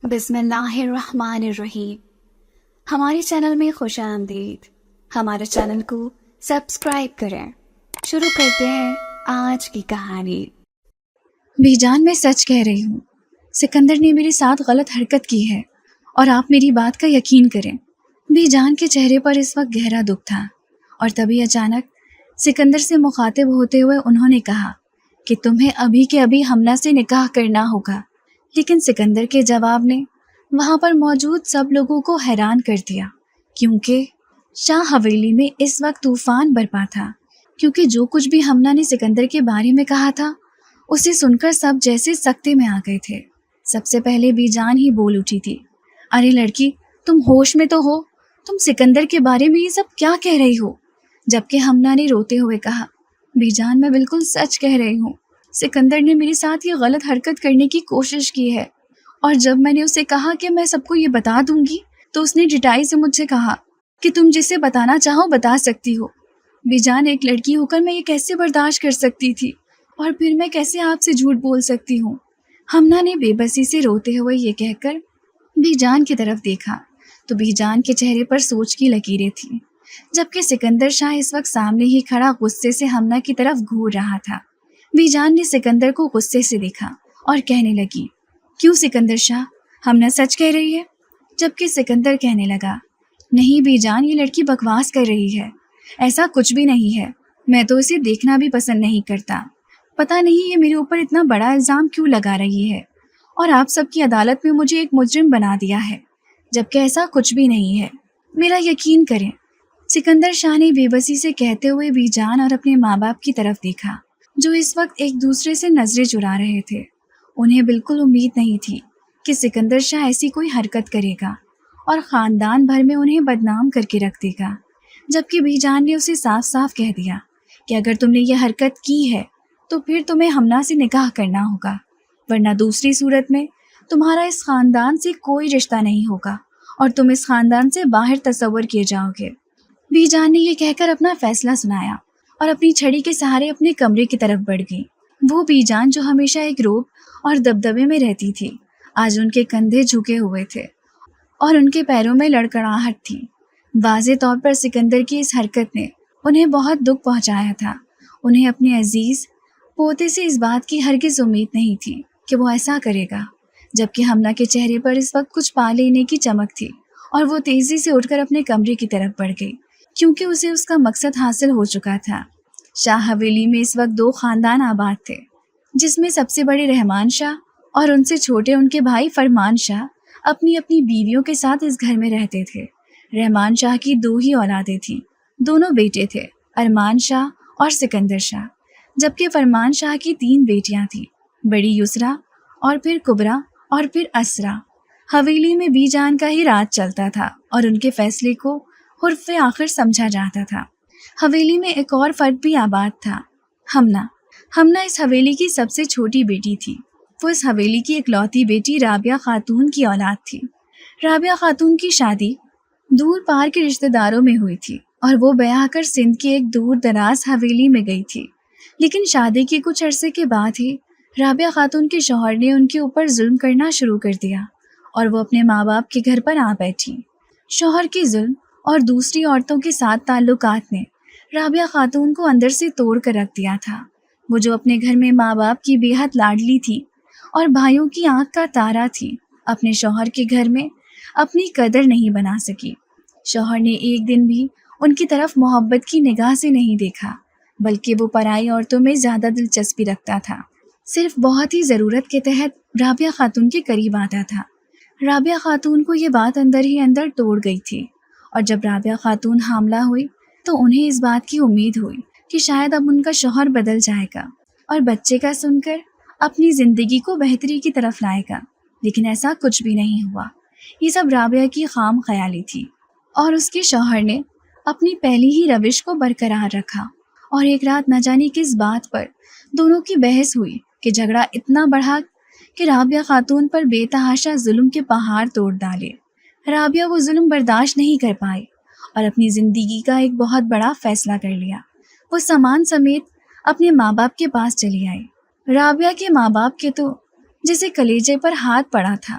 بسم اللہ الرحمن الرحیم۔ ہمارے چینل میں خوش آمدید۔ ہمارے چینل کو سبسکرائب کریں۔ شروع کرتے ہیں آج کی کہانی۔ بی جان، میں سچ کہہ رہی ہوں، سکندر نے میرے ساتھ غلط حرکت کی ہے اور آپ میری بات کا یقین کریں۔ بی جان کے چہرے پر اس وقت گہرا دکھ تھا، اور تبھی اچانک سکندر سے مخاطب ہوتے ہوئے انہوں نے کہا کہ تمہیں ابھی کے ابھی حمنہ سے نکاح کرنا ہوگا۔ لیکن سکندر کے جواب نے وہاں پر موجود سب لوگوں کو حیران کر دیا، کیونکہ شاہ حویلی میں اس وقت طوفان برپا تھا، کیونکہ جو کچھ بھی حمنہ نے سکندر کے بارے میں کہا تھا اسے سن کر سب جیسے سکتے میں آ گئے تھے۔ سب سے پہلے بی جان ہی بول اٹھی تھی، ارے لڑکی، تم ہوش میں تو ہو؟ تم سکندر کے بارے میں یہ سب کیا کہہ رہی ہو؟ جبکہ حمنہ نے روتے ہوئے کہا، بی جان، میں بالکل سچ کہہ رہی ہوں، سکندر نے میرے ساتھ یہ غلط حرکت کرنے کی کوشش کی ہے، اور جب میں نے اسے کہا کہ میں سب کو یہ بتا دوں گی تو اس نے ڈٹائی سے مجھ سے کہا کہ تم جسے بتانا چاہو بتا سکتی ہو۔ بی جان، ایک لڑکی ہو کر میں یہ کیسے برداشت کر سکتی تھی، اور پھر میں کیسے آپ سے جھوٹ بول سکتی ہوں؟ حمنہ نے بے بسی سے روتے ہوئے یہ کہہ کر بی جان کی طرف دیکھا تو بی جان کے چہرے پر سوچ کی لکیریں تھیں، جبکہ سکندر شاہ اس وقت سامنے ہی کھڑا غصے سے حمنہ کی طرف گھور رہا تھا۔ بی جان نے سکندر کو غصے سے دیکھا اور کہنے لگی، کیوں سکندر شاہ، حمنہ سچ کہہ رہی ہے؟ جبکہ سکندر کہنے لگا، نہیں بی جان، یہ لڑکی بکواس کر رہی ہے، ایسا کچھ بھی نہیں ہے، میں تو اسے دیکھنا بھی پسند نہیں کرتا، پتہ نہیں یہ میرے اوپر اتنا بڑا الزام کیوں لگا رہی ہے، اور آپ سب کی عدالت میں مجھے ایک مجرم بنا دیا ہے، جبکہ ایسا کچھ بھی نہیں ہے، میرا یقین کریں۔ سکندر شاہ نے بے بسی سے کہتے ہوئے بی جان اور اپنے ماں باپ کی طرف دیکھا، جو اس وقت ایک دوسرے سے نظریں چرا رہے تھے۔ انہیں بالکل امید نہیں تھی کہ سکندر شاہ ایسی کوئی حرکت کرے گا اور خاندان بھر میں انہیں بدنام کر کے رکھ دے گا، جبکہ بی جان نے اسے صاف صاف کہہ دیا کہ اگر تم نے یہ حرکت کی ہے تو پھر تمہیں حمنہ سے نکاح کرنا ہوگا، ورنہ دوسری صورت میں تمہارا اس خاندان سے کوئی رشتہ نہیں ہوگا اور تم اس خاندان سے باہر تصور کیے جاؤ گے۔ بی جان نے یہ کہہ کر اپنا فیصلہ سنایا اور اپنی چھڑی کے سہارے اپنے کمرے کی طرف بڑھ گئی۔ وہ بی جان جو ہمیشہ ایک روب اور دبدبے میں رہتی تھی، آج ان کے کندھے جھکے ہوئے تھے اور ان کے پیروں میں لڑکڑاہٹ تھی۔ واضح طور پر سکندر کی اس حرکت نے انہیں بہت دکھ پہنچایا تھا۔ انہیں اپنے عزیز پوتے سے اس بات کی ہرگز امید نہیں تھی کہ وہ ایسا کرے گا، جبکہ حمنہ کے چہرے پر اس وقت کچھ پا لینے کی چمک تھی اور وہ تیزی سے اٹھ کر اپنے کمرے کی طرف بڑھ گئی، کیونکہ اسے اس کا مقصد حاصل ہو چکا تھا۔ شاہ حویلی میں اس وقت 2 خاندان آباد تھے، جس میں سب سے بڑے رحمان شاہ اور ان سے چھوٹے ان کے بھائی فرمان شاہ اپنی اپنی بیویوں کے ساتھ اس گھر میں رہتے تھے۔ رحمان شاہ کی 2 ہی اولادیں تھیں، دونوں بیٹے تھے، ارمان شاہ اور سکندر شاہ، جبکہ فرمان شاہ کی 3 بیٹیاں تھیں، بڑی یسریٰ اور پھر کبریٰ اور پھر اسریٰ۔ حویلی میں بی جان کا ہی راج چلتا تھا اور ان کے فیصلے کو حرف آخر سمجھا جاتا تھا۔ حویلی میں ایک اور فرد بھی آباد تھا، حمنہ۔ حمنہ اس حویلی کی سب سے چھوٹی بیٹی تھی۔ وہ اس حویلی کی اکلوتی بیٹی رابعہ خاتون کی اولاد تھی۔ رابعہ خاتون کی شادی دور پار کے رشتہ داروں میں ہوئی تھی اور وہ بیاہ کر سندھ کی ایک دور دراز حویلی میں گئی تھی، لیکن شادی کے کچھ عرصے کے بعد ہی رابعہ خاتون کے شوہر نے ان کے اوپر ظلم کرنا شروع کر دیا اور وہ اپنے ماں باپ کے گھر پر آ بیٹھی۔ شوہر کے ظلم اور دوسری عورتوں کے ساتھ تعلقات نے رابعہ خاتون کو اندر سے توڑ کر رکھ دیا تھا۔ وہ جو اپنے گھر میں ماں باپ کی بے حد لاڈلی تھی اور بھائیوں کی آنکھ کا تارا تھی، اپنے شوہر کے گھر میں اپنی قدر نہیں بنا سکی۔ شوہر نے ایک دن بھی ان کی طرف محبت کی نگاہ سے نہیں دیکھا، بلکہ وہ پرائی عورتوں میں زیادہ دلچسپی رکھتا تھا، صرف بہت ہی ضرورت کے تحت رابعہ خاتون کے قریب آتا تھا۔ رابعہ خاتون کو یہ بات اندر ہی اندر توڑ گئی تھی، اور جب رابعہ خاتون حاملہ ہوئی تو انہیں اس بات کی امید ہوئی کہ شاید اب ان کا شوہر بدل جائے گا اور بچے کا سن کر اپنی زندگی کو بہتری کی طرف لائے گا، لیکن ایسا کچھ بھی نہیں ہوا۔ یہ سب رابعہ کی خام خیالی تھی، اور اس کے شوہر نے اپنی پہلی ہی روش کو برقرار رکھا، اور ایک رات نہ جانے کس بات پر دونوں کی بحث ہوئی کہ جھگڑا اتنا بڑھا کہ رابعہ خاتون پر بے تحاشا ظلم کے پہاڑ توڑ ڈالے۔ رابعہ وہ ظلم برداشت نہیں کر پائی اور اپنی زندگی کا ایک بہت بڑا فیصلہ کر لیا۔ وہ سامان سمیت اپنے ماں باپ کے پاس چلی آئی۔ رابعہ کے ماں باپ کے تو جیسے کلیجے پر ہاتھ پڑا تھا،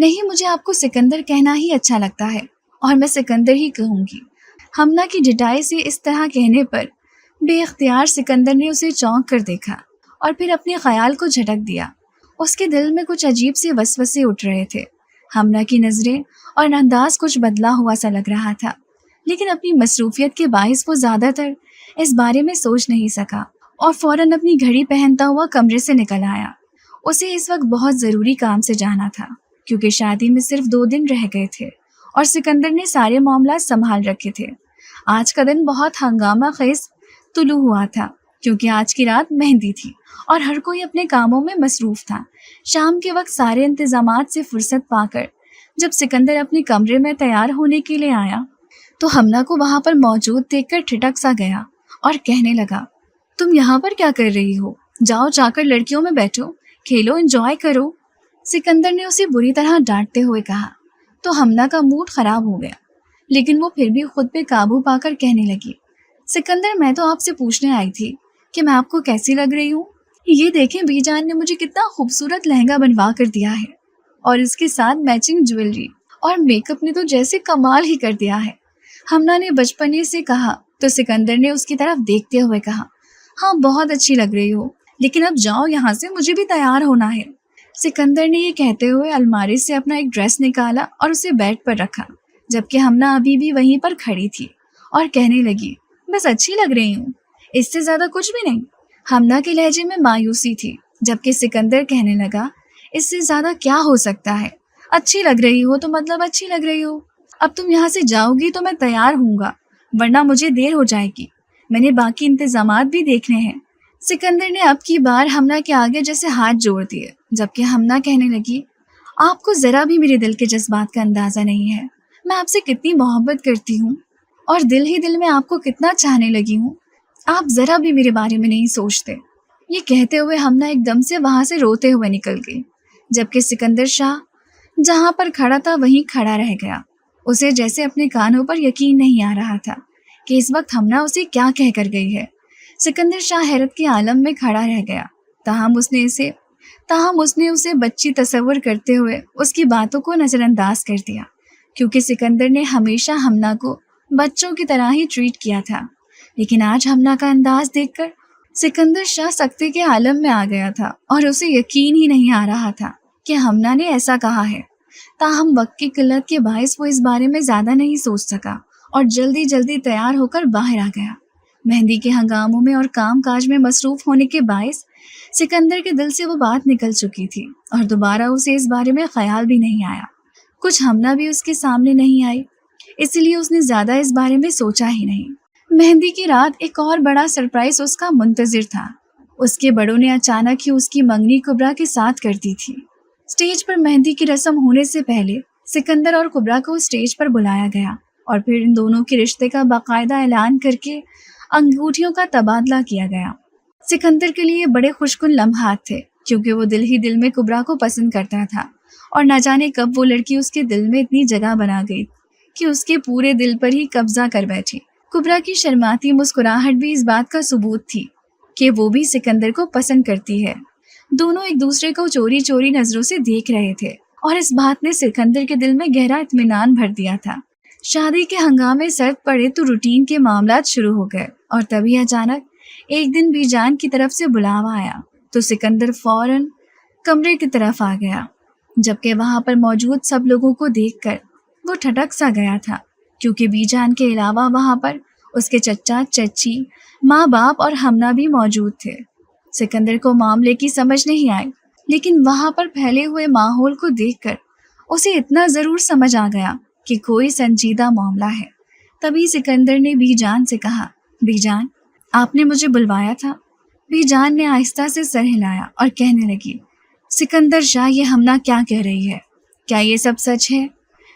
نہیں، مجھے آپ کو سکندر کہنا ہی اچھا لگتا ہے اور میں سکندر ہی کہوں گی۔ ہمنا کی ڈٹائی سے اس طرح کہنے پر بے اختیار سکندر نے اسے چونک کر دیکھا اور پھر اپنے خیال کو جھٹک دیا۔ اس کے دل میں کچھ عجیب سے وسوسے اٹھ رہے تھے۔ ہمنا کی نظریں اور انداز کچھ بدلا ہوا سا لگ رہا تھا، لیکن اپنی مصروفیت کے باعث وہ زیادہ تر اس بارے میں سوچ نہیں سکا اور فوراً اپنی گھڑی پہنتا ہوا کمرے سے نکل آیا۔ اسے اس وقت بہت ضروری کام سے جانا تھا، کیونکہ شادی میں صرف 2 دن رہ گئے تھے اور سکندر نے سارے معاملات سنبھال رکھے تھے۔ آج کا دن بہت ہنگامہ خیز طلوع ہوا تھا، کیونکہ آج کی رات مہندی تھی اور ہر کوئی اپنے کاموں میں مصروف تھا۔ شام کے وقت سارے انتظامات سے فرصت پا کر جب سکندر اپنے کمرے میں تیار ہونے کے لیے آیا تو ہمنا کو وہاں پر موجود دیکھ کر ٹھٹک سا گیا اور کہنے لگا، تم یہاں پر کیا کر رہی ہو؟ جاؤ جا کر لڑکیوں میں بیٹھو، کھیلو، انجوائے کرو۔ سکندر نے اسے بری طرح ڈانٹتے ہوئے کہا تو ہمنا کا موڈ خراب ہو گیا، لیکن وہ پھر بھی خود پہ قابو پا کر کہنے لگی، سکندر میں تو آپ سے پوچھنے آئی تھی کہ میں آپ کو کیسی لگ رہی ہوں۔ یہ دیکھیں بی جان نے مجھے کتنا خوبصورت لہنگا بنوا کر دیا ہے، اور اس کے ساتھ میچنگ جویلری اور میک اپ نے تو جیسے کمال ہی کر دیا ہے۔ ہمنا نے بچپنے سے کہا تو سکندر نے اس کی طرف دیکھتے ہوئے کہا، ہاں بہت اچھی لگ رہی ہو، لیکن اب جاؤ یہاں سے، مجھے بھی تیار ہونا ہے۔ سکندر نے یہ کہتے ہوئے الماری سے اپنا ایک ڈریس نکالا اور اسے بیڈ پر رکھا، جبکہ ہمنا ابھی بھی وہیں پر کھڑی تھی اور کہنے لگی، بس اچھی لگ رہی ہوں، اس سے زیادہ کچھ بھی نہیں۔ ہمنا کے لہجے میں مایوسی تھی، جبکہ سکندر کہنے لگا، اس سے زیادہ کیا ہو سکتا ہے؟ اچھی لگ رہی ہو تو مطلب اچھی لگ رہی ہو۔ اب تم یہاں سے جاؤ گی تو میں تیار ہوں گا، ورنہ مجھے دیر ہو جائے گی، میں نے باقی انتظامات بھی دیکھنے ہیں۔ سکندر نے اب کی بار ہمنا کے آگے جیسے ہاتھ جوڑ دیے، جبکہ ہمنا کہنے لگی، آپ کو ذرا بھی میرے دل کے جذبات کا اندازہ نہیں ہے، میں آپ سے کتنی محبت کرتی ہوں اور دل ہی دل میں آپ کو کتنا چاہنے لگی ہوں، آپ ذرا بھی میرے بارے میں نہیں سوچتے۔ یہ کہتے ہوئے ہمنا ایک دم سے وہاں سے روتے ہوئے نکل گئی، جبکہ سکندر شاہ جہاں پر کھڑا تھا وہیں کھڑا رہ گیا۔ اسے جیسے اپنے کانوں پر یقین نہیں آ رہا تھا کہ اس وقت ہمنا اسے کیا کہہ کر گئی ہے۔ سکندر شاہ حیرت کے عالم میں کھڑا رہ گیا، تاہم اس نے اسے بچی تصور کرتے ہوئے اس کی باتوں کو نظر انداز کر دیا، کیونکہ سکندر نے ہمیشہ ہمنا کو بچوں کی طرح ہی ٹریٹ کیا تھا۔ لیکن آج ہمنا کا انداز دیکھ کر سکندر شاہ سکتے کے عالم میں آ گیا تھا اور اسے یقین ہی نہیں آ رہا تھا کہ ہمنا نے ایسا کہا ہے۔ تاہم وقت کی قلت کے باعث وہ اس بارے میں زیادہ نہیں سوچ سکا اور جلدی جلدی تیار ہو کر باہر آ گیا۔ مہندی کے ہنگاموں میں اور کام کاج میں مصروف ہونے کے باعث سکندر کے دل سے وہ بات نکل چکی تھی اور دوبارہ اسے اس بارے میں خیال بھی نہیں آیا۔ کچھ ہمنا بھی اس کے سامنے نہیں آئی، اس لیے اس نے زیادہ اس بارے میں سوچا ہی نہیں۔ مہندی کی رات ایک اور بڑا سرپرائز اس کا منتظر تھا۔ اس کے بڑوں نے اچانک ہی اس کی منگنی کبرا کے ساتھ کر دی تھی۔ اسٹیج پر مہندی کی رسم ہونے سے پہلے سکندر اور کبرا کو اسٹیج پر بلایا گیا اور پھر ان دونوں کے رشتے کا باقاعدہ اعلان کر کے انگوٹھیوں کا تبادلہ کیا گیا۔ سکندر کے لیے بڑے خوشکن لمحات تھے، کیونکہ وہ دل ہی دل میں کبرا کو پسند کرتا تھا اور نہ جانے کب وہ لڑکی اس کے دل میں اتنی جگہ بنا گئی کہ اس کے پورے دل پر ہی قبضہ کر بیٹھی۔ کبرا کی شرماتی مسکراہٹ بھی اس بات کا ثبوت تھی کہ وہ بھی سکندر کو پسند کرتی ہے۔ دونوں ایک دوسرے کو چوری چوری نظروں سے دیکھ رہے تھے اور اس بات نے سکندر کے دل میں گہرا اطمینان بھر دیا تھا۔ شادی کے ہنگامے سرد پڑے تو روٹین کے معاملات شروع ہو گئے اور تبھی اچانک ایک دن بی جان کی طرف سے بلاوا آیا تو سکندر فوراً کمرے کی طرف آ گیا، جبکہ وہاں پر موجود سب لوگوں کو دیکھ کر وہ ٹھٹک سا گیا تھا، کیونکہ بی جان کے علاوہ وہاں پر اس کے چچا چچی، ماں باپ اور ہمنا بھی موجود تھے۔ سکندر کو معاملے کی سمجھ نہیں آئی، لیکن وہاں پر پھیلے ہوئے ماحول کو دیکھ کر اسے اتنا ضرور سمجھ آ گیا کہ کوئی سنجیدہ معاملہ ہے۔ تبھی سکندر نے بی جان سے کہا، بی جان آپ نے مجھے بلوایا تھا؟ بی جان نے آہستہ سے سر ہلایا اور کہنے لگی، سکندر شاہ یہ ہمنا کیا کہہ رہی ہے؟ کیا یہ سب سچ ہے؟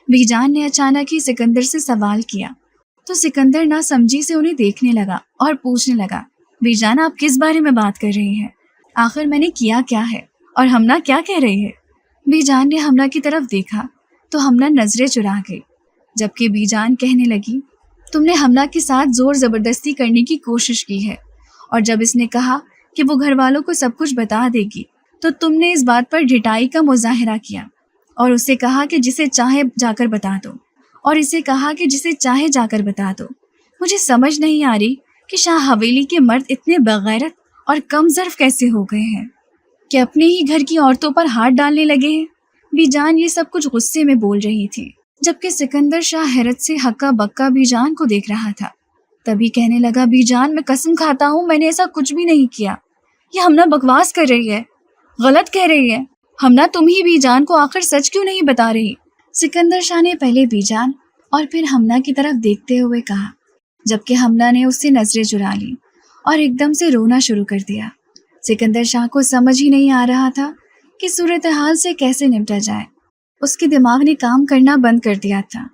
بی جان نے اچانک ہی سکندر سے سوال کیا تو سکندر نہ سمجھی سے انہیں دیکھنے لگا اور پوچھنے لگا، بی جان آپ کس بارے میں بات کر رہی ہیں؟ آخر میں نے کیا ہے اور ہمنا کیا کہہ رہی ہے؟ بی جان نے ہمنا کی طرف دیکھا تو ہمنا نظریں چرا گئی، جبکہ بی جان کہنے لگی، تم نے ہمنا کے ساتھ زور زبردستی کرنے کی کوشش کی ہے، اور جب اس نے کہا کہ وہ گھر والوں کو سب کچھ بتا دے گی تو تم نے اس بات پر ڈھٹائی کا مظاہرہ کیا۔ اور اسے کہا کہ جسے چاہے جا کر بتا دو مجھے سمجھ نہیں آ رہی کہ شاہ حویلی کے مرد اتنے بغیرت اور کم ظرف کیسے ہو گئے ہیں کہ اپنے ہی گھر کی عورتوں پر ہاتھ ڈالنے لگے ہیں۔ بی جان یہ سب کچھ غصے میں بول رہی تھی، جبکہ سکندر شاہ حیرت سے ہکا بکا بی جان کو دیکھ رہا تھا۔ تبھی کہنے لگا، بی جان میں قسم کھاتا ہوں میں نے ایسا کچھ بھی نہیں کیا، یہ ہمنا بکواس کر رہی ہے، غلط کہہ رہی ہے۔ ہمنا تم ہی بی جان کو آخر سچ کیوں نہیں بتا رہی؟ سکندر شاہ نے پہلے بی جان اور پھر ہمنا کی طرف دیکھتے ہوئے کہا، جبکہ ہمنا نے اس سے نظریں چرا لی اور ایک دم سے رونا شروع کر دیا۔ سکندر شاہ کو سمجھ ہی نہیں آ رہا تھا کہ صورتحال سے کیسے نمٹا جائے۔ اس کے دماغ نے کام کرنا بند کر دیا تھا۔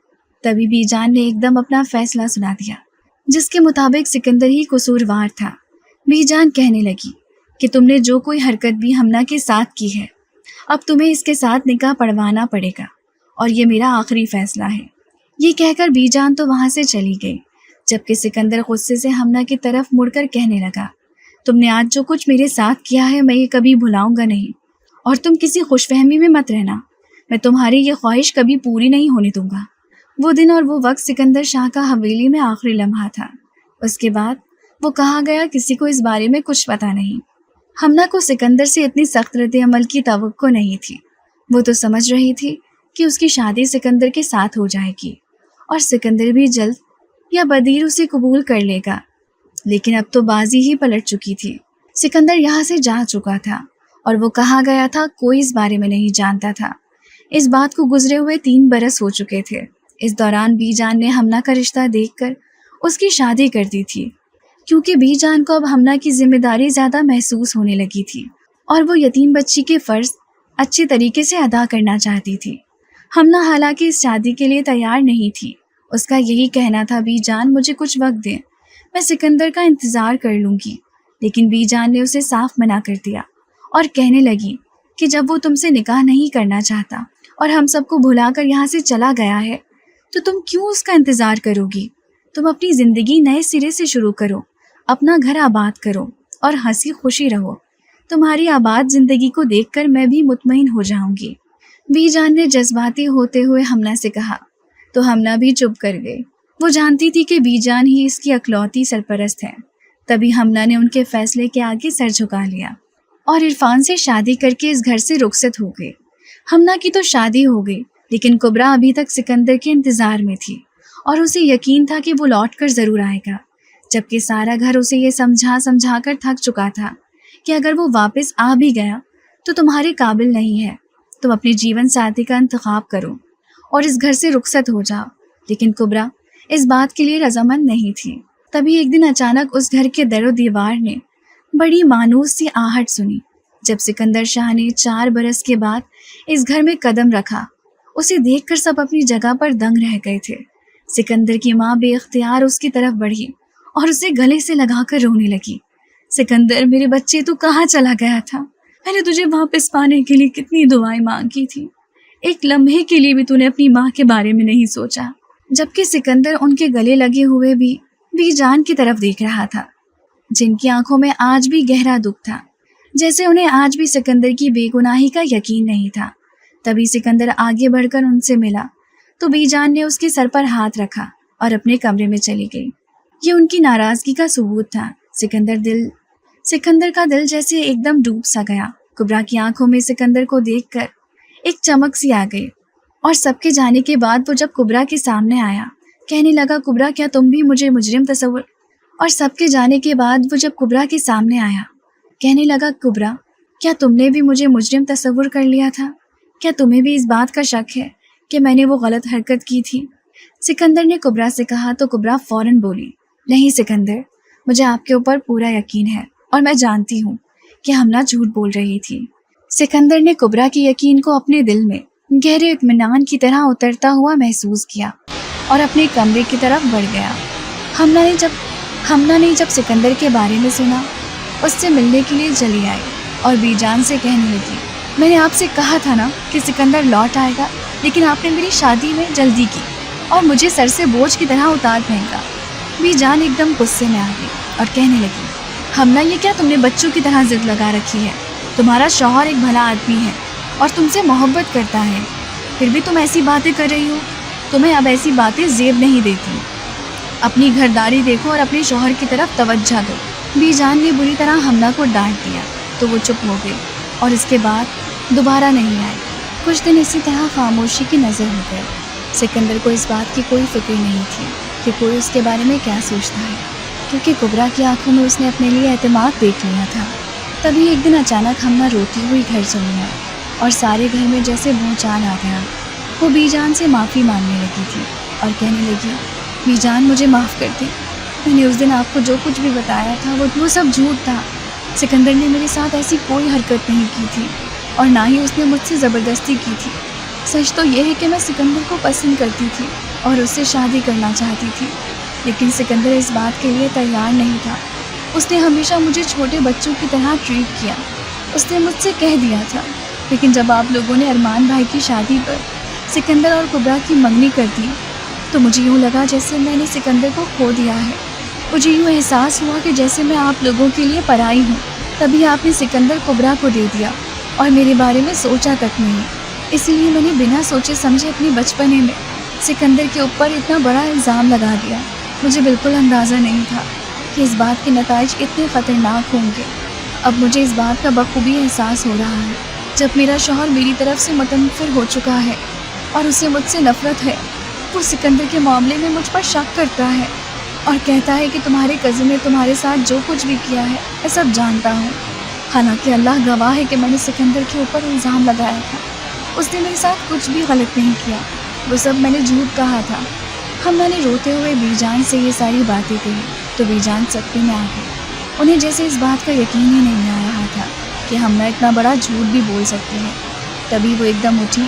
تبھی بی جان نے ایک دم اپنا فیصلہ سنا دیا، جس کے مطابق سکندر ہی قصوروار تھا۔ بی جان کہنے لگی کہ تم نے جو کوئی حرکت بھی ہمنا کے ساتھ کی ہے، اب تمہیں اس کے ساتھ نکاح پڑھوانا پڑے گا، اور یہ میرا آخری فیصلہ ہے۔ یہ کہہ کر بی جان تو وہاں سے چلی گئی، جبکہ سکندر غصے سے ہمنا کی طرف مڑ کر کہنے لگا، تم نے آج جو کچھ میرے ساتھ کیا ہے میں یہ کبھی بھلاؤں گا نہیں، اور تم کسی خوش فہمی میں مت رہنا، میں تمہاری یہ خواہش کبھی پوری نہیں ہونے دوں گا۔ وہ دن اور وہ وقت سکندر شاہ کا حویلی میں آخری لمحہ تھا۔ اس کے بعد وہ کہا گیا کسی کو اس بارے میں کچھ پتہ نہیں۔ ہمنا کو سکندر سے اتنی سخت رد عمل کی توقع نہیں تھی۔ وہ تو سمجھ رہی تھی کہ اس کی شادی سکندر کے ساتھ ہو جائے گی اور سکندر بھی جلد یا بدیر اسے قبول کر لے گا، لیکن اب تو بازی ہی پلٹ چکی تھی۔ سکندر یہاں سے جا چکا تھا اور وہ کہا گیا تھا کوئی اس بارے میں نہیں جانتا تھا۔ اس بات کو گزرے ہوئے 3 برس ہو چکے تھے۔ اس دوران بی جان نے ہمنا کا رشتہ دیکھ کر اس کی شادی کر دی تھی، کیونکہ بی جان کو اب ہمنا کی ذمہ داری زیادہ محسوس ہونے لگی تھی اور وہ یتیم بچی کے فرض اچھے طریقے سے ادا کرنا چاہتی تھی۔ ہمنا حالانکہ اس شادی کے لیے تیار نہیں تھی۔ اس کا یہی کہنا تھا، بی جان مجھے کچھ وقت دیں، میں سکندر کا انتظار کر لوں گی۔ لیکن بی جان نے اسے صاف منع کر دیا اور کہنے لگی کہ جب وہ تم سے نکاح نہیں کرنا چاہتا اور ہم سب کو بھلا کر یہاں سے چلا گیا ہے تو تم کیوں اس کا انتظار کرو گی؟ تم اپنی زندگی نئے سرے سے شروع کرو، اپنا گھر آباد کرو اور ہنسی خوشی رہو۔ تمہاری آباد زندگی کو دیکھ کر میں بھی مطمئن ہو جاؤں گی۔ بی جان نے جذباتی ہوتے ہوئے ہمنا سے کہا تو ہمنا بھی چپ کر گئی۔ وہ جانتی تھی کہ بی جان ہی اس کی اکلوتی سرپرست ہے۔ تبھی ہمنا نے ان کے فیصلے کے آگے سر جھکا لیا اور عرفان سے شادی کر کے اس گھر سے رخصت ہو گئی۔ ہمنا کی تو شادی ہو گئی، لیکن کبرا ابھی تک سکندر کے انتظار میں تھی اور اسے یقین تھا کہ وہ لوٹ کر ضرور آئے گا، جبکہ سارا گھر اسے یہ سمجھا کر تھک چکا تھا کہ اگر وہ واپس آ بھی گیا تو تمہارے قابل نہیں ہے، تم اپنے جیون ساتھی کا انتخاب کرو اور اس گھر سے رخصت ہو جاؤ۔ لیکن کبرا اس بات کے لیے رضامند نہیں تھی۔ تبھی ایک دن اچانک اس گھر کے در و دیوار نے بڑی مانوس سی آہٹ سنی۔ جب سکندر شاہ نے 4 برس کے بعد اس گھر میں قدم رکھا، اسے دیکھ کر سب اپنی جگہ پر دنگ رہ گئے تھے۔ سکندر کی ماں بے اختیار اس کی طرف بڑھی اور اسے گلے سے لگا کر رونے لگی۔ سکندر میرے بچے، تو کہاں چلا گیا تھا؟ میں نے تجھے واپس پانے کے لیے کتنی دعائیں مانگی تھی، ایک لمحے کے لیے بھی تو نے اپنی ماں کے بارے میں نہیں سوچا۔ جبکہ سکندر ان کے گلے لگے ہوئے بھی بی جان کی طرف دیکھ رہا تھا، جن کی آنکھوں میں آج بھی گہرا دکھ تھا، جیسے انہیں آج بھی سکندر کی بے گناہی کا یقین نہیں تھا۔ تبھی سکندر آگے بڑھ کر ان سے ملا تو بی جان نے اس کے سر پر ہاتھ رکھا اور اپنے کمرے میں چلی گئی۔ یہ ان کی ناراضگی کا ثبوت تھا۔ سکندر کا دل جیسے ایک دم ڈوب سا گیا۔ کبرا کی آنکھوں میں سکندر کو دیکھ کر ایک چمک سی آ گئی، اور سب کے جانے کے بعد وہ جب کبرا کے سامنے آیا کہنے لگا، کبرا کیا تم بھی مجھے مجرم تصور اور سب کے جانے کے بعد وہ جب کبرا کے سامنے آیا کہنے لگا، کبرا کیا تم نے بھی مجھے مجرم تصور کر لیا تھا؟ کیا تمہیں بھی اس بات کا شک ہے کہ میں نے وہ غلط حرکت کی تھی؟ سکندر نے کبرا سے کہا تو کبرا فوراً بولی، نہیں سکندر، مجھے آپ کے اوپر پورا یقین ہے اور میں جانتی ہوں کہ ہمنا جھوٹ بول رہی تھی۔ سکندر نے کبرا کے یقین کو اپنے دل میں گہرے اطمینان کی طرح اترتا ہوا محسوس کیا اور اپنے کمرے کی طرف بڑھ گیا۔ ہمنا نے جب سکندر کے بارے میں سنا، اس سے ملنے کے لیے چلی آئی اور بی جان سے کہنے لگی، میں نے آپ سے کہا تھا نا کہ سکندر لوٹ آئے گا، لیکن آپ نے میری شادی میں جلدی کی اور مجھے سر سے بوجھ کی طرح اتار پھینکا۔ بی جان ایک دم غصے میں آ گئی اور کہنے لگی، ہمنا یہ کیا تم نے بچوں کی طرح ضد لگا رکھی ہے؟ تمہارا شوہر ایک بھلا آدمی ہے اور تم سے محبت کرتا ہے، پھر بھی تم ایسی باتیں کر رہی ہو. تمہیں اب ایسی باتیں زیب نہیں دیتی. اپنی گھرداری دیکھو اور اپنے شوہر کی طرف توجہ دو. بی جان نے بری طرح حمنا کو ڈانٹ دیا تو وہ چپ ہو گئی اور اس کے بعد دوبارہ نہیں آئی. کچھ دن اسی طرح خاموشی کی نظر ہو گئے. سکندر کو اس بات کی کوئی فکر نہیں تھی کہ کوئی اس کے بارے میں کیا سوچتا ہے، کیونکہ کبرا کی آنکھوں میں اس نے اپنے لیے اعتماد دیکھ لیا تھا. تبھی ایک دن اچانک ہمنا روتی ہوئی گھر چلی آئی اور سارے گھر میں جیسے بھونچال آ گیا. وہ بی جان سے معافی مانگنے لگی تھی اور کہنے لگی، بی جان مجھے معاف کر دیں. میں نے اس دن آپ کو جو کچھ بھی بتایا تھا وہ سب جھوٹ تھا. سکندر نے میرے ساتھ ایسی کوئی حرکت نہیں کی تھی اور نہ ہی اس نے مجھ سے زبردستی کی تھی. سچ تو یہ ہے کہ میں سکندر کو پسند کرتی تھی اور اس سے شادی کرنا چاہتی تھی، لیکن سکندر اس بات کے لیے تیار نہیں تھا. اس نے ہمیشہ مجھے چھوٹے بچوں کی طرح ٹریٹ کیا. اس نے مجھ سے کہہ دیا تھا، لیکن جب آپ لوگوں نے ارمان بھائی کی شادی پر سکندر اور کبرا کی منگنی کر دی تو مجھے یوں لگا جیسے میں نے سکندر کو کھو دیا ہے. مجھے یوں احساس ہوا کہ جیسے میں آپ لوگوں کے لیے پرائی ہوں. تبھی آپ نے سکندر کبرا کو دے دیا اور میرے بارے میں سوچا تک نہیں. اسی لیے میں نے بنا سوچے سمجھے اپنے بچپنے میں سکندر کے اوپر اتنا بڑا الزام لگا دیا. مجھے بالکل اندازہ نہیں تھا کہ اس بات کے نتائج اتنے خطرناک ہوں گے. اب مجھے اس بات کا بخوبی احساس ہو رہا ہے. جب میرا شوہر میری طرف سے متنفر ہو چکا ہے اور اسے مجھ سے نفرت ہے، وہ سکندر کے معاملے میں مجھ پر شک کرتا ہے اور کہتا ہے کہ تمہارے کزن نے تمہارے ساتھ جو کچھ بھی کیا ہے میں سب جانتا ہوں. حالانکہ اللہ گواہ ہے کہ میں نے سکندر کے اوپر الزام لگایا تھا. اس نے میرے ساتھ کچھ بھی غلط نہیں کیا. وہ سب میں نے جھوٹ کہا تھا. ہمنا نے روتے ہوئے بی جان سے یہ ساری باتیں کہی تو بی جان صدمے میں آ گئی. انہیں جیسے اس بات کا یقین ہی نہیں آ رہا تھا کہ ہمنا اتنا بڑا جھوٹ بھی بول سکتی ہے. تبھی وہ ایک دم اٹھی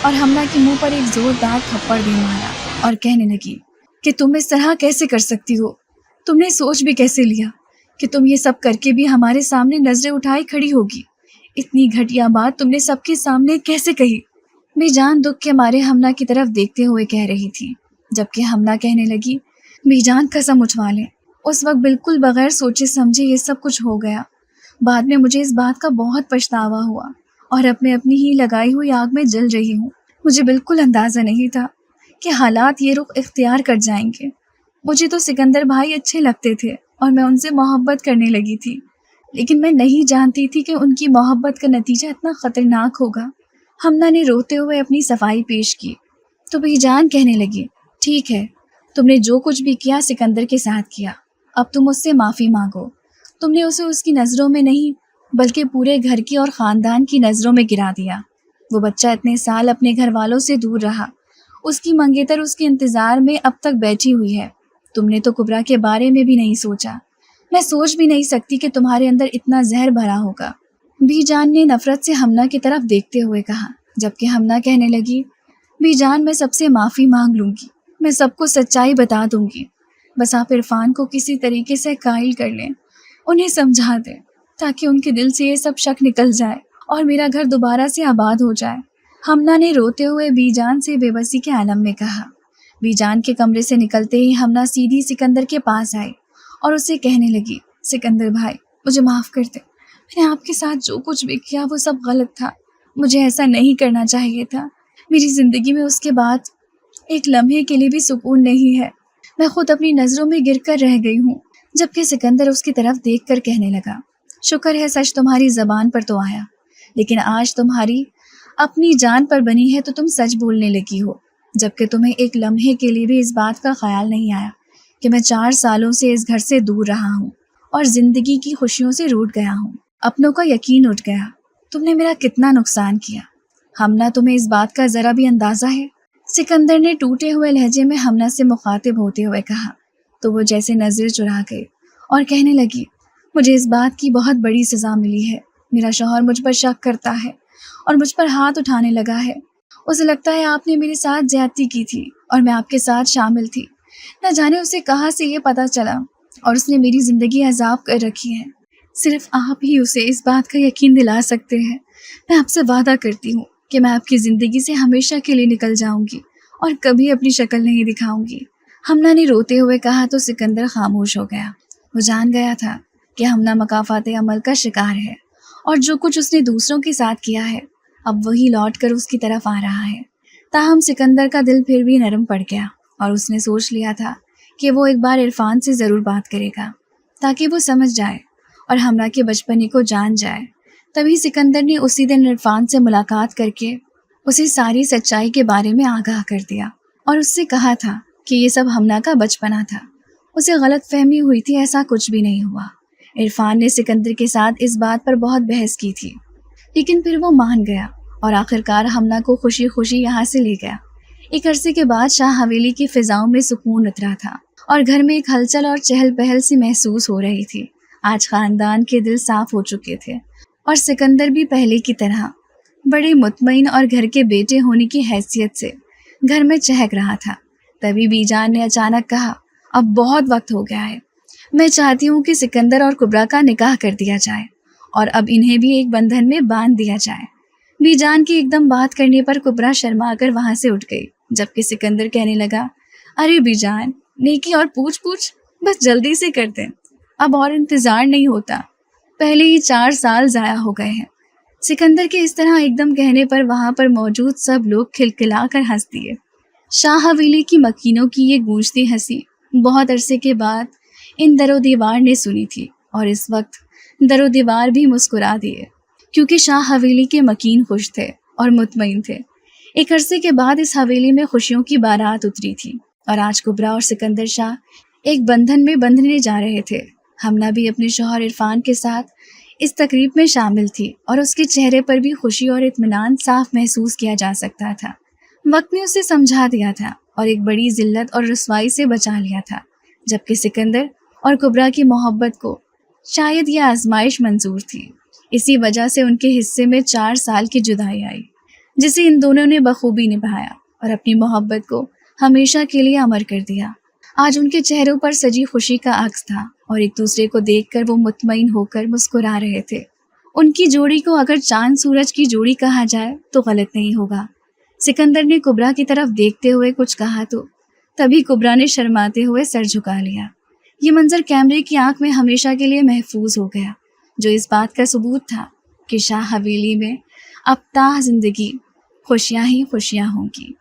اور ہمنا کے منہ پر ایک زوردار تھپڑ دے مارا اور کہنے لگی کہ تم اس طرح کیسے کر سکتی ہو؟ تم نے سوچ بھی کیسے لیا کہ تم یہ سب کر کے بھی ہمارے سامنے نظریں اٹھائی کھڑی ہوگی؟ اتنی گھٹیا بات تم نے سب کے سامنے کیسے کہی؟ بی جان دکھ کے مارے ہمنا کی طرف دیکھتے ہوئے کہہ رہی تھی، جبکہ ہمنا کہنے لگی، بی جان قسم اٹھوا لیں، اس وقت بالکل بغیر سوچے سمجھے یہ سب کچھ ہو گیا. بعد میں مجھے اس بات کا بہت پچھتاوا ہوا اور اب میں اپنی ہی لگائی ہوئی آگ میں جل رہی ہوں. مجھے بالکل اندازہ نہیں تھا کہ حالات یہ رخ اختیار کر جائیں گے. مجھے تو سکندر بھائی اچھے لگتے تھے اور میں ان سے محبت کرنے لگی تھی، لیکن میں نہیں جانتی تھی کہ ان کی محبت کا نتیجہ اتنا خطرناک ہوگا. ہمنا نے روتے ہوئے اپنی صفائی پیش کی تو بی جان کہنے لگی، ٹھیک ہے، تم نے جو کچھ بھی کیا سکندر کے ساتھ کیا. اب تم اس سے معافی مانگو. تم نے اسے اس کی نظروں میں نہیں بلکہ پورے گھر کی اور خاندان کی نظروں میں گرا دیا. وہ بچہ اتنے سال اپنے گھر والوں سے دور رہا. اس کی منگیتر اس کے انتظار میں اب تک بیٹھی ہوئی ہے. تم نے تو کبرا کے بارے میں بھی نہیں سوچا. میں سوچ بھی نہیں سکتی کہ تمہارے اندر اتنا زہر بھرا ہوگا. بی جان نے نفرت سے ہمنا کی طرف دیکھتے ہوئے کہا، جبکہ ہمنا کہنے لگی، بی جان میں سب سے معافی مانگ لوں گی. میں سب کو سچائی بتا دوں گی. بس آپ عرفان کو کسی طریقے سے قائل کر لیں، انہیں سمجھا دیں تاکہ ان کے دل سے یہ سب شک نکل جائے اور میرا گھر دوبارہ سے آباد ہو جائے. ہمنا نے روتے ہوئے بی جان سے بے بسی کے عالم میں کہا. بی جان کے کمرے سے نکلتے ہی ہمنا سیدھی سکندر کے پاس آئی اور اسے کہنے لگی، سکندر بھائی مجھے معاف کر دے. میں نے آپ کے ساتھ جو کچھ بھی کیا وہ سب غلط تھا. مجھے ایسا نہیں کرنا چاہیے تھا. میری زندگی میں اس کے بعد ایک لمحے کے لیے بھی سکون نہیں ہے. میں خود اپنی نظروں میں گر کر رہ گئی ہوں. جبکہ سکندر اس کی طرف دیکھ کر کہنے لگا، شکر ہے سچ تمہاری زبان پر تو آیا، لیکن آج تمہاری اپنی جان پر بنی ہے تو تم سچ بولنے لگی ہو. جبکہ تمہیں ایک لمحے کے لیے بھی اس بات کا خیال نہیں آیا کہ میں 4 سالوں سے اس گھر سے دور رہا ہوں اور زندگی کی خوشیوں سے روٹھ گیا ہوں. اپنوں کا یقین اٹھ گیا. تم نے میرا کتنا نقصان کیا. ہمنا تمہیں اس بات کا ذرا بھی اندازہ ہے؟ سکندر نے ٹوٹے ہوئے لہجے میں ہمنا سے مخاطب ہوتے ہوئے کہا تو وہ جیسے نظر چرا گئی اور کہنے لگی، مجھے اس بات کی بہت بڑی سزا ملی ہے. میرا شوہر مجھ پر شک کرتا ہے اور مجھ پر ہاتھ اٹھانے لگا ہے. اسے لگتا ہے آپ نے میرے ساتھ زیادتی کی تھی اور میں آپ کے ساتھ شامل تھی. نہ جانے اسے کہاں سے یہ پتہ چلا اور اس نے میری زندگی عذاب کر رکھی ہے. صرف آپ ہی اسے اس بات کا یقین دلا سکتے ہیں. میں آپ سے وعدہ کرتی ہوں کہ میں آپ کی زندگی سے ہمیشہ کے لیے نکل جاؤں گی اور کبھی اپنی شکل نہیں دکھاؤں گی. ہمنا نے روتے ہوئے کہا تو سکندر خاموش ہو گیا. وہ جان گیا تھا کہ ہمنا مکافات عمل کا شکار ہے اور جو کچھ اس نے دوسروں کے ساتھ کیا ہے اب وہی لوٹ کر اس کی طرف آ رہا ہے. تاہم سکندر کا دل پھر بھی نرم پڑ گیا اور اس نے سوچ لیا تھا کہ وہ ایک بار عرفان سے ضرور بات کرے گا تاکہ وہ سمجھ جائے اور ہمراہ کے بچپنے کو جان جائے۔ تبھی سکندر نے اسی دن عرفان سے ملاقات کر کے اسے ساری سچائی کے بارے میں آگاہ کر دیا اور اس سے کہا تھا کہ یہ سب ہمنا کا بچپنا تھا، اسے غلط فہمی ہوئی تھی، ایسا کچھ بھی نہیں ہوا۔ عرفان نے سکندر کے ساتھ اس بات پر بہت بحث کی تھی، لیکن پھر وہ مان گیا اور آخرکار ہمنا کو خوشی خوشی یہاں سے لے گیا۔ ایک عرصے کے بعد شاہ حویلی کی فضاؤں میں سکون اترا تھا اور گھر میں ایک ہلچل اور چہل پہل سی محسوس ہو رہی تھی۔ آج خاندان کے دل صاف ہو چکے تھے اور سکندر بھی پہلے کی طرح بڑے مطمئن اور گھر کے بیٹے ہونے کی حیثیت سے گھر میں چہک رہا تھا۔ تبھی بی جان نے اچانک کہا، اب بہت وقت ہو گیا ہے، میں چاہتی ہوں کہ سکندر اور کبرا کا نکاح کر دیا جائے اور اب انہیں بھی ایک بندھن میں باندھ دیا جائے۔ بی جان کی ایک دم بات کرنے پر کبرا شرما کر وہاں سے اٹھ گئی، جبکہ سکندر کہنے لگا، ارے بی جان، نیکی اور پوچھ بس جلدی سے کر دیں، اب اور انتظار نہیں ہوتا، پہلے ہی 4 سال ضائع ہو گئے ہیں۔ سکندر کے اس طرح ایک دم کہنے پر وہاں پر موجود سب لوگ کھلکھلا کر ہنس دیے۔ شاہ حویلی کی مکینوں کی یہ گونجتی ہنسی بہت عرصے کے بعد ان در و دیوار نے سنی تھی، اور اس وقت در و دیوار بھی مسکرا دیے، کیونکہ شاہ حویلی کے مکین خوش تھے اور مطمئن تھے۔ ایک عرصے کے بعد اس حویلی میں خوشیوں کی بارات اتری تھی، اور آج کبرا اور سکندر شاہ ایک بندھن میں بندھنے جا رہے تھے۔ ہمنا بھی اپنے شوہر عرفان کے ساتھ اس تقریب میں شامل تھی اور اس کے چہرے پر بھی خوشی اور اطمینان صاف محسوس کیا جا سکتا تھا۔ وقت نے اسے سمجھا دیا تھا اور ایک بڑی ذلت اور رسوائی سے بچا لیا تھا، جبکہ سکندر اور کبرا کی محبت کو شاید یہ آزمائش منظور تھی۔ اسی وجہ سے ان کے حصے میں 4 سال کی جدائی آئی، جسے ان دونوں نے بخوبی نبھایا اور اپنی محبت کو ہمیشہ کے لیے امر کر دیا۔ آج ان کے چہروں پر سجی خوشی کا عکس تھا اور ایک دوسرے کو دیکھ کر وہ مطمئن ہو کر مسکرا رہے تھے۔ ان کی جوڑی کو اگر چاند سورج کی جوڑی کہا جائے تو غلط نہیں ہوگا۔ سکندر نے کبرا کی طرف دیکھتے ہوئے کچھ کہا تو تبھی کبرا نے شرماتے ہوئے سر جھکا لیا۔ یہ منظر کیمرے کی آنکھ میں ہمیشہ کے لیے محفوظ ہو گیا، جو اس بات کا ثبوت تھا کہ شاہ حویلی میں اب تا زندگی خوشیاں ہی خوشیاں ہوں گی۔